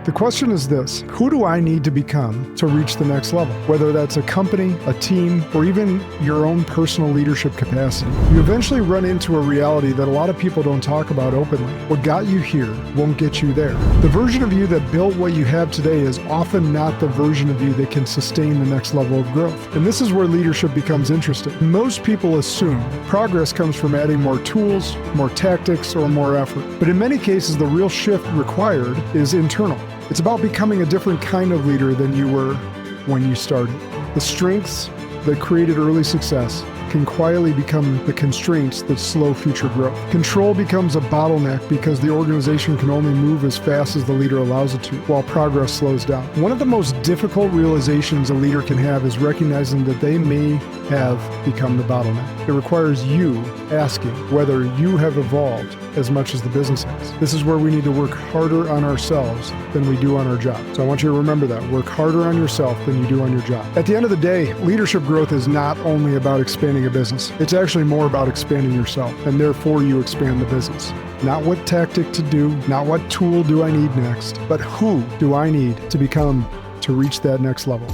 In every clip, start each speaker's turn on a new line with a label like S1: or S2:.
S1: The question is this: who do I need to become to reach the next level? Whether that's a company, a team, or even your own personal leadership capacity. You eventually run into a reality that a lot of people don't talk about openly. What got you here won't get you there. The version of you that built what you have today is often not the version of you that can sustain the next level of growth. And this is where leadership becomes interesting. Most people assume progress comes from adding more tools, more tactics, or more effort. But in many cases, the real shift required is internal. It's about becoming a different kind of leader than you were when you started. The strengths that created early success can quietly become the constraints that slow future growth. Control becomes a bottleneck because the organization can only move as fast as the leader allows it to, while progress slows down. One of the most difficult realizations a leader can have is recognizing that they may have become the bottleneck. It requires you asking whether you have evolved as much as the business has. This is where we need to work harder on ourselves than we do on our job. So I want you to remember that. Work harder on yourself than you do on your job. At the end of the day, leadership growth is not only about expanding a business. It's actually more about expanding yourself, and therefore you expand the business. Not what tactic to do, not what tool do I need next, but who do I need to become to reach that next level.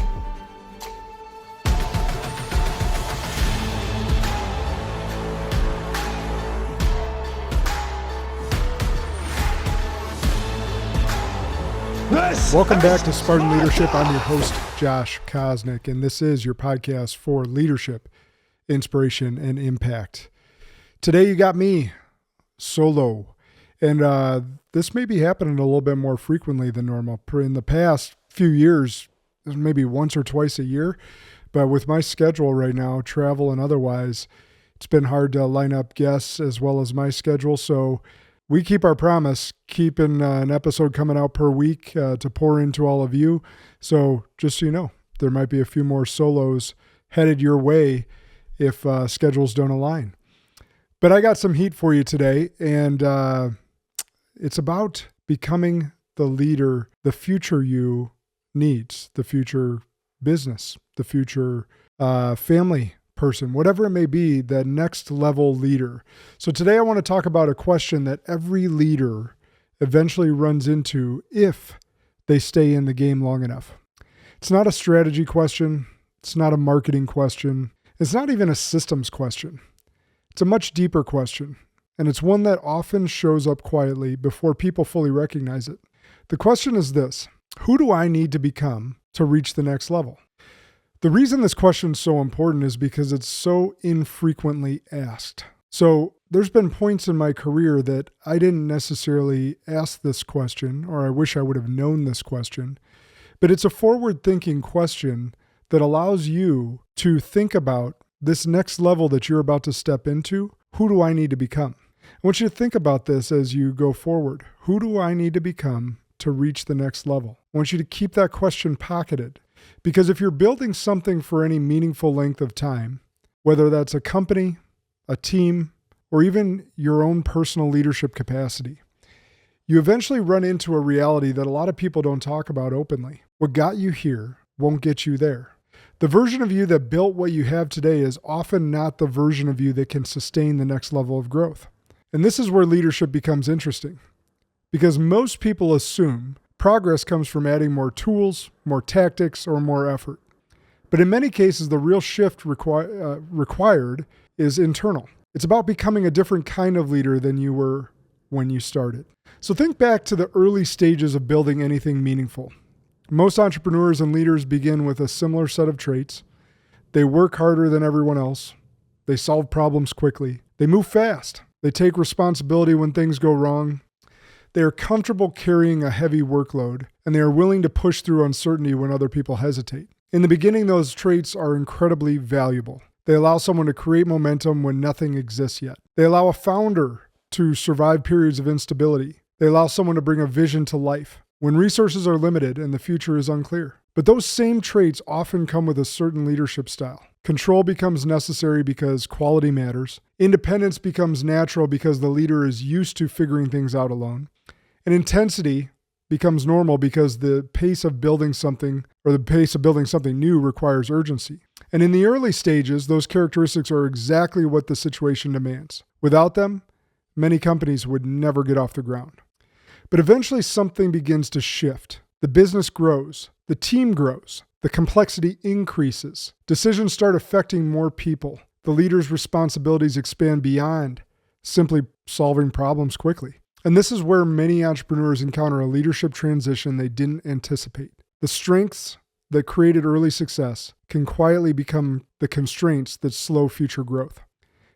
S1: Welcome back to Spartan Leadership. I'm your host, Josh Kosnick, and this is your podcast for leadership, inspiration, and impact. Today you got me solo, and this may be happening a little bit more frequently than normal. In the past few years, maybe once or twice a year, but with my schedule right now, travel and otherwise, it's been hard to line up guests as well as my schedule, so we keep our promise, keeping an episode coming out per week to pour into all of you. So just so you know, there might be a few more solos headed your way if schedules don't align. But I got some heat for you today, and it's about becoming the leader the future you needs, the future business, the future family person, whatever it may be, the next level leader. So today I want to talk about a question that every leader eventually runs into if they stay in the game long enough. It's not a strategy question. It's not a marketing question. It's not even a systems question. It's a much deeper question, and it's one that often shows up quietly before people fully recognize it. The question is this: who do I need to become to reach the next level? The reason this question is so important is because it's so infrequently asked. So there's been points in my career that I didn't necessarily ask this question, or I wish I would have known this question, but it's a forward-thinking question that allows you to think about this next level that you're about to step into. Who do I need to become? I want you to think about this as you go forward. Who do I need to become to reach the next level? I want you to keep that question pocketed. Because if you're building something for any meaningful length of time, whether that's a company, a team, or even your own personal leadership capacity, you eventually run into a reality that a lot of people don't talk about openly. What got you here won't get you there. The version of you that built what you have today is often not the version of you that can sustain the next level of growth. And this is where leadership becomes interesting, because most people assume progress comes from adding more tools, more tactics, or more effort. But in many cases, the real shift required is internal. It's about becoming a different kind of leader than you were when you started. So think back to the early stages of building anything meaningful. Most entrepreneurs and leaders begin with a similar set of traits. They work harder than everyone else. They solve problems quickly. They move fast. They take responsibility when things go wrong. They are comfortable carrying a heavy workload, and they are willing to push through uncertainty when other people hesitate. In the beginning, those traits are incredibly valuable. They allow someone to create momentum when nothing exists yet. They allow a founder to survive periods of instability. They allow someone to bring a vision to life when resources are limited and the future is unclear. But those same traits often come with a certain leadership style. Control becomes necessary because quality matters. Independence becomes natural because the leader is used to figuring things out alone. And intensity becomes normal because the pace of building something new requires urgency. And in the early stages, those characteristics are exactly what the situation demands. Without them, many companies would never get off the ground. But eventually something begins to shift. The business grows. The team grows. The complexity increases. Decisions start affecting more people. The leader's responsibilities expand beyond simply solving problems quickly. And this is where many entrepreneurs encounter a leadership transition they didn't anticipate. The strengths that created early success can quietly become the constraints that slow future growth.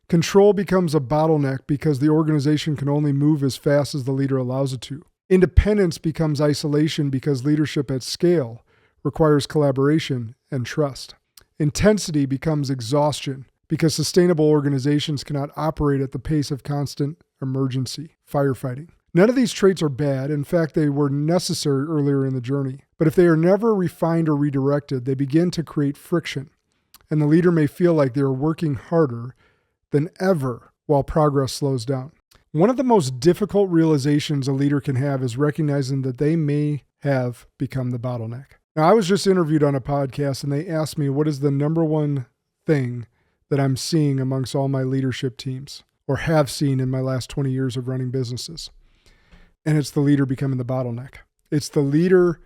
S1: Control becomes a bottleneck because the organization can only move as fast as the leader allows it to. Independence becomes isolation because leadership at scale requires collaboration and trust. Intensity becomes exhaustion because sustainable organizations cannot operate at the pace of constant emergency firefighting. None of these traits are bad. In fact, they were necessary earlier in the journey. But if they are never refined or redirected, they begin to create friction, and the leader may feel like they are working harder than ever while progress slows down. One of the most difficult realizations a leader can have is recognizing that they may have become the bottleneck. Now, I was just interviewed on a podcast, and they asked me what is the number one thing that I'm seeing amongst all my leadership teams, or have seen in my last 20 years of running businesses. And it's the leader becoming the bottleneck. It's the leader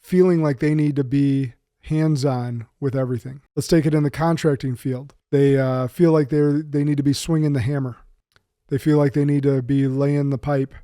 S1: feeling like they need to be hands-on with everything. Let's take it in the contracting field. They feel like they need to be swinging the hammer. They feel like they need to be laying the pipe.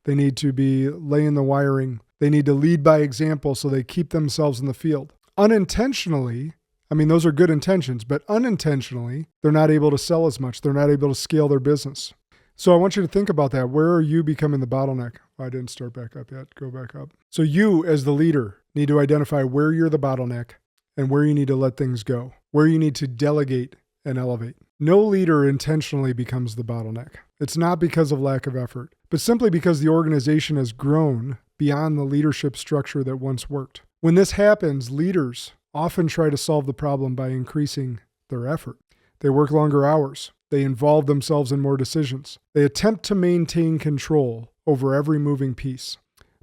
S1: They need to be laying the wiring. They need to lead by example so they keep themselves in the field. Unintentionally, those are good intentions, but unintentionally, they're not able to sell as much. They're not able to scale their business. So I want you to think about that. Where are you becoming the bottleneck? I didn't start back up yet. Go back up. So you, as the leader, need to identify where you're the bottleneck and where you need to let things go, where you need to delegate and elevate. No leader intentionally becomes the bottleneck. It's not because of lack of effort, but simply because the organization has grown beyond the leadership structure that once worked. When this happens, leaders often try to solve the problem by increasing their effort. They work longer hours. They involve themselves in more decisions. They attempt to maintain control over every moving piece.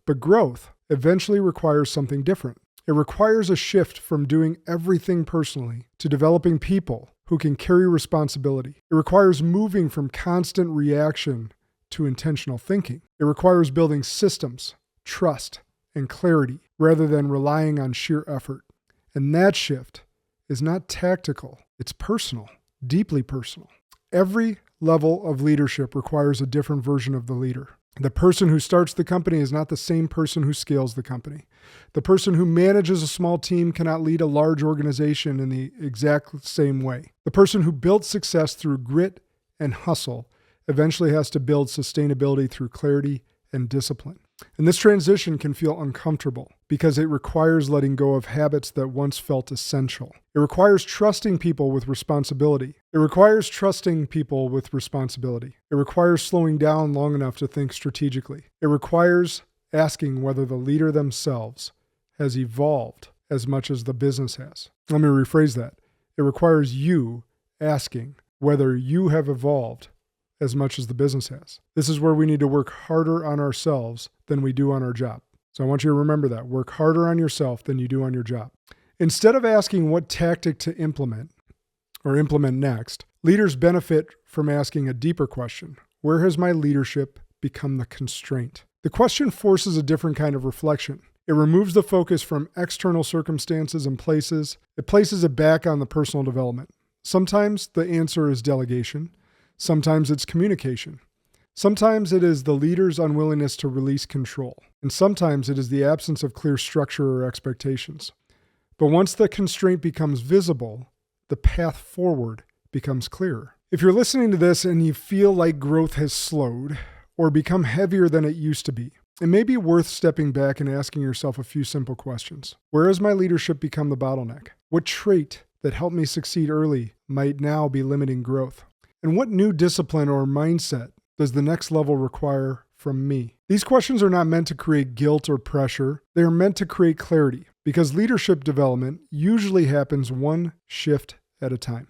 S1: But growth eventually requires something different. It requires a shift from doing everything personally to developing people who can carry responsibility. It requires moving from constant reaction to intentional thinking. It requires building systems, trust, and clarity rather than relying on sheer effort. And that shift is not tactical. It's personal, deeply personal. Every level of leadership requires a different version of the leader. The person who starts the company is not the same person who scales the company. The person who manages a small team cannot lead a large organization in the exact same way. The person who built success through grit and hustle eventually has to build sustainability through clarity and discipline. And this transition can feel uncomfortable because it requires letting go of habits that once felt essential. It requires trusting people with responsibility. It requires slowing down long enough to think strategically. It requires asking whether the leader themselves has evolved as much as the business has. Let me rephrase that. It requires you asking whether you have evolved as much as the business has. This is where we need to work harder on ourselves than we do on our job. So I want you to remember that. Work harder on yourself than you do on your job. Instead of asking what tactic to implement next, leaders benefit from asking a deeper question. Where has my leadership become the constraint? The question forces a different kind of reflection. It removes the focus from external circumstances and places. It places it back on the personal development. Sometimes the answer is delegation. Sometimes it's communication. Sometimes it is the leader's unwillingness to release control. And sometimes it is the absence of clear structure or expectations. But once the constraint becomes visible, the path forward becomes clearer. If you're listening to this and you feel like growth has slowed or become heavier than it used to be, it may be worth stepping back and asking yourself a few simple questions. Where has my leadership become the bottleneck? What trait that helped me succeed early might now be limiting growth? And what new discipline or mindset does the next level require from me? These questions are not meant to create guilt or pressure. They are meant to create clarity because leadership development usually happens one shift at a time.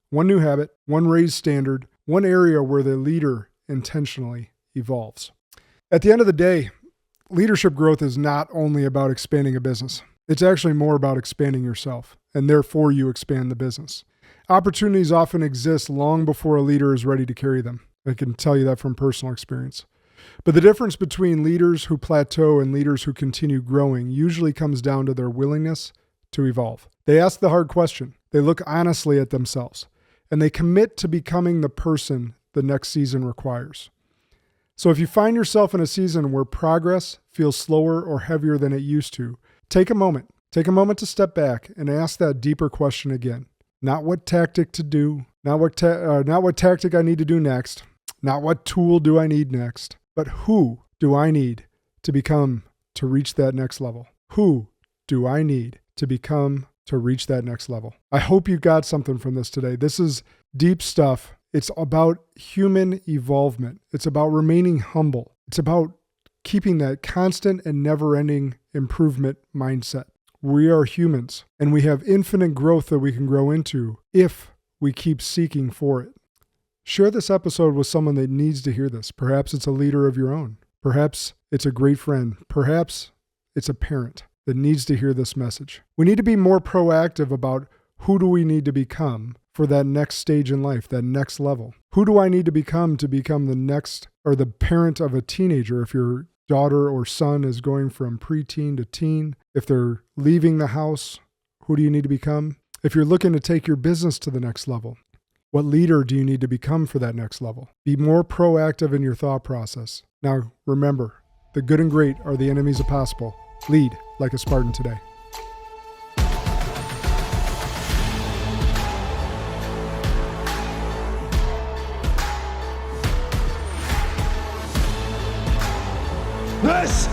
S1: One new habit, one raised standard, one area where the leader intentionally evolves. At the end of the day, leadership growth is not only about expanding a business. It's actually more about expanding yourself, and therefore you expand the business. Opportunities often exist long before a leader is ready to carry them. I can tell you that from personal experience. But the difference between leaders who plateau and leaders who continue growing usually comes down to their willingness to evolve. They ask the hard question. They look honestly at themselves, and they commit to becoming the person the next season requires. So if you find yourself in a season where progress feels slower or heavier than it used to, take a moment. Take a moment to step back and ask that deeper question again. Not what tactic to do, not what tactic I need to do next, not what tool do I need next, but who do I need to become to reach that next level? Who do I need to become to reach that next level? I hope you got something from this today. This is deep stuff. It's about human evolvement. It's about remaining humble. It's about keeping that constant and never-ending improvement mindset. We are humans, and we have infinite growth that we can grow into if we keep seeking for it. Share this episode with someone that needs to hear this. Perhaps it's a leader of your own. Perhaps it's a great friend. Perhaps it's a parent that needs to hear this message. We need to be more proactive about who do we need to become for that next stage in life, that next level. Who do I need to become the next, or the parent of a teenager if your daughter or son is going from preteen to teen? If they're leaving the house, who do you need to become? If you're looking to take your business to the next level, what leader do you need to become for that next level? Be more proactive in your thought process. Now, remember, the good and great are the enemies of possible. Lead like a Spartan today.
S2: This